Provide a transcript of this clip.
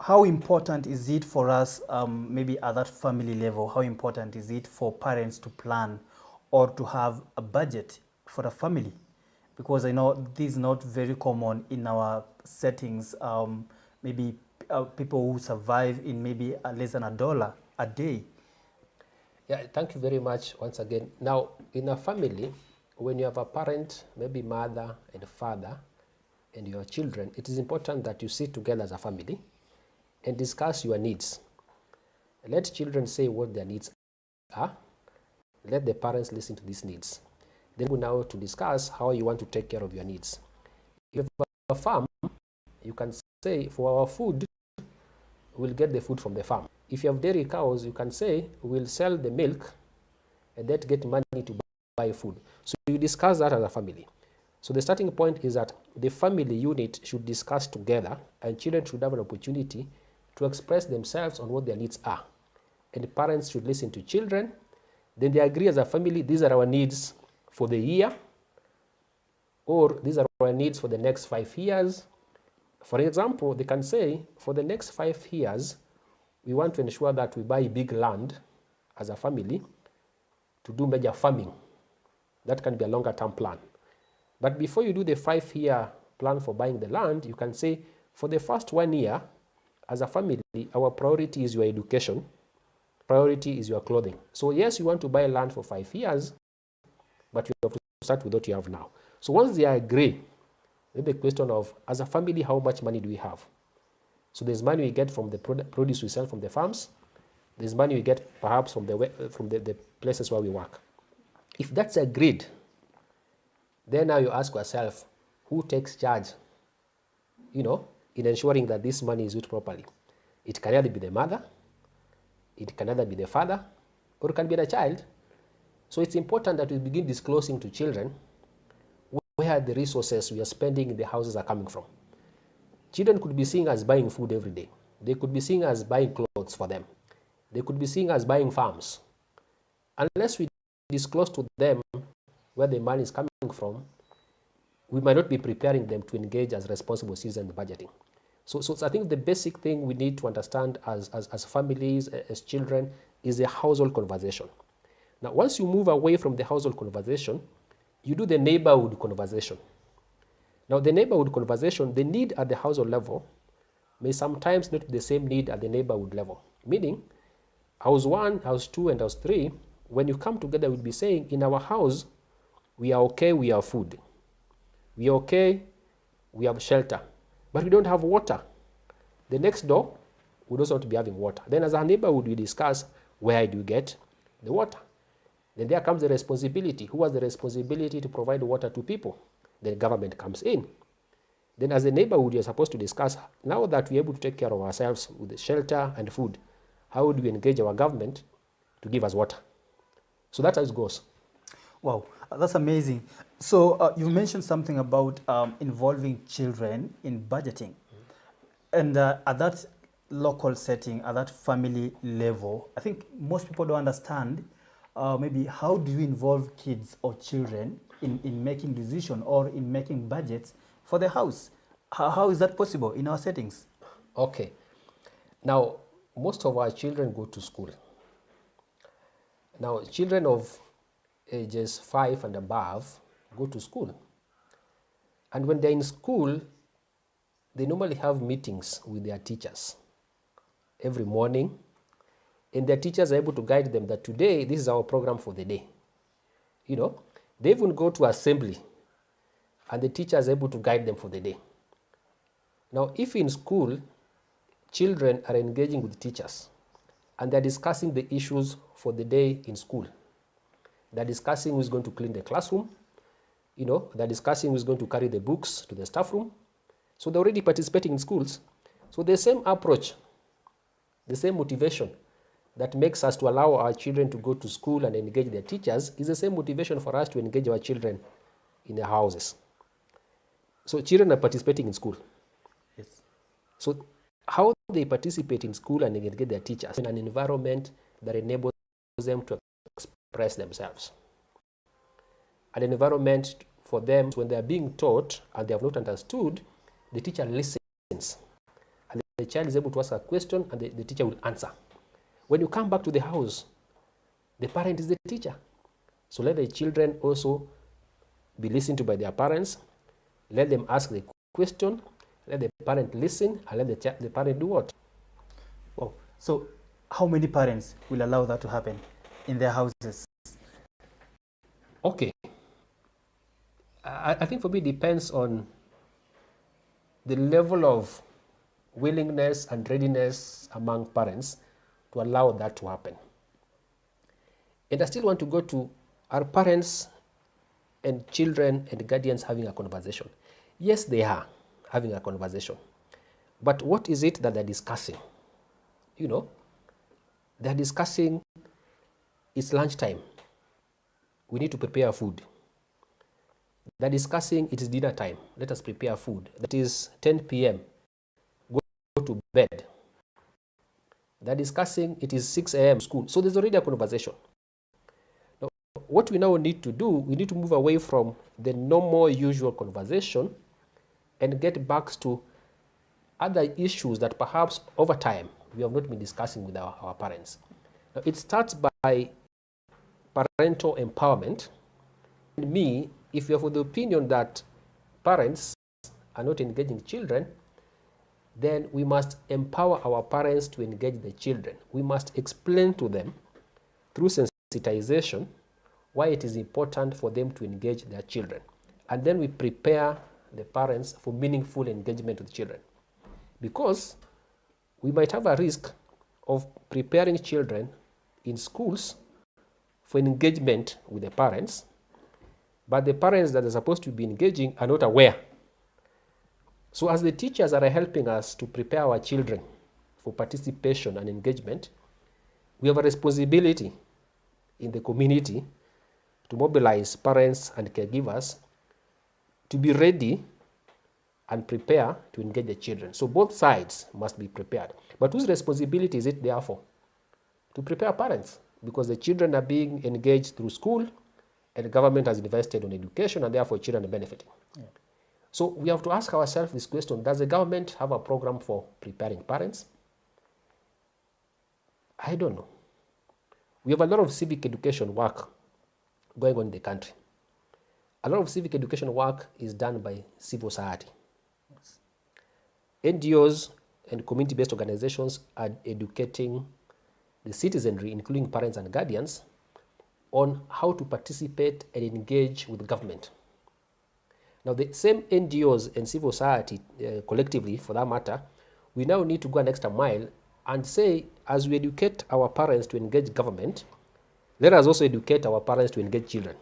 how important is it for us, maybe at that family level, how important is it for parents to plan or to have a budget for the family? Because I know this is not very common in our settings. Maybe people who survive in maybe less than $1 a day. Yeah, thank you very much once again. Now, in a family, when you have a parent, maybe mother and father, and your children, it is important that you sit together as a family and discuss your needs. Let children say what their needs are. Let the parents listen to these needs. Then we now to discuss how you want to take care of your needs. If you have a farm, you can say, for our food, we'll get the food from the farm. If you have dairy cows, you can say, we'll sell the milk and then get money to buy food. So you discuss that as a family. So the starting point is that the family unit should discuss together, and children should have an opportunity to express themselves on what their needs are. And the parents should listen to children. Then they agree as a family, these are our needs for the year, or these are our needs for the next 5 years. For example, they can say, for the next 5 years, we want to ensure that we buy big land as a family to do major farming. That can be a longer term plan. But before you do the 5-year plan for buying the land, you can say, for the first 1 year, as a family, our priority is your education, priority is your clothing. So yes, you want to buy land for 5 years, but you have to start with what you have now. So once they agree, then the question of, as a family, how much money do we have? So there's money we get from the produce we sell from the farms. There's money we get perhaps from the places where we work. If that's agreed, then now you ask yourself, who takes charge, in ensuring that this money is used properly? It can either be the mother, it can either be the father, or it can be the child. So it's important that we begin disclosing to children where the resources we are spending in the houses are coming from. Children could be seeing us buying food every day. They could be seeing us buying clothes for them. They could be seeing us buying farms. Unless we disclose to them where the money is coming from, we might not be preparing them to engage as responsible citizens in budgeting. So I think the basic thing we need to understand as families, as children, is a household conversation. Now, once you move away from the household conversation, you do the neighborhood conversation. Now, the neighborhood conversation, the need at the household level may sometimes not be the same need at the neighborhood level. Meaning, house 1, house 2, and house 3, when you come together, we'll be saying, in our house, we are okay, we have food. We are okay, we have shelter. But we don't have water. The next door would also want to be having water. Then as a neighborhood, we discuss, where do you get the water? Then there comes the responsibility. Who has the responsibility to provide water to people? Then government comes in. Then as a neighborhood, you're supposed to discuss, now that we're able to take care of ourselves with the shelter and food, how do we engage our government to give us water? So that's how it goes. Wow, that's amazing. So you mentioned something about involving children in budgeting. And at that local setting, at that family level, I think most people don't understand maybe how do you involve kids or children in making decisions or in making budgets for the house? How is that possible in our settings? Okay. Now, most of our children go to school. Now, children of ages 5 and above go to school. And when they're in school, they normally have meetings with their teachers every morning. And their teachers are able to guide them that today, this is our program for the day. They even go to assembly and the teacher is able to guide them for the day. Now, if in school, children are engaging with teachers and they're discussing the issues for the day in school, they're discussing who's going to clean the classroom, they're discussing who's going to carry the books to the staff room. So they're already participating in schools. So the same approach, the same motivation that makes us to allow our children to go to school and engage their teachers is the same motivation for us to engage our children in their houses. So children are participating in school. Yes. So how they participate in school and engage their teachers in an environment that enables them to express themselves. An environment for them when they are being taught and they have not understood, the teacher listens. And the child is able to ask a question and the teacher will answer. When you come back to the house, the parent is the teacher. So let the children also be listened to by their parents. Let them ask the question, let the parent listen, and let the parent do what? Wow. So how many parents will allow that to happen in their houses? Okay. I think for me it depends on the level of willingness and readiness among parents to allow that to happen. And I still want to go to, are parents and children and guardians having a conversation? Yes, they are having a conversation. But what is it that they're discussing? You know, they're discussing, it's lunchtime. We need to prepare food. They're discussing, it is dinner time. Let us prepare food. That is 10 p.m. Go to bed. They're discussing, it is 6 a.m. school. So there's already a conversation. Now, what we now need to do, we need to move away from the normal, usual conversation and get back to other issues that perhaps over time we have not been discussing with our parents. Now, it starts by parental empowerment. And me, if you have the opinion that parents are not engaging children, then we must empower our parents to engage the children. We must explain to them through sensitization why it is important for them to engage their children. And then we prepare the parents for meaningful engagement with children. Because we might have a risk of preparing children in schools for engagement with the parents, but the parents that are supposed to be engaging are not aware. So as the teachers are helping us to prepare our children for participation and engagement, we have a responsibility in the community to mobilize parents and caregivers to be ready and prepare to engage the children. So both sides must be prepared. But whose responsibility is it therefore? To prepare parents, because the children are being engaged through school and the government has invested on education and therefore children are benefiting. Yeah. So we have to ask ourselves this question: does the government have a program for preparing parents? I don't know. We have a lot of civic education work going on in the country. A lot of civic education work is done by civil society. Yes. NGOs and community-based organizations are educating the citizenry, including parents and guardians, on how to participate and engage with government. Now, the same NGOs and civil society, collectively for that matter, we now need to go an extra mile and say, as we educate our parents to engage government, let us also educate our parents to engage children.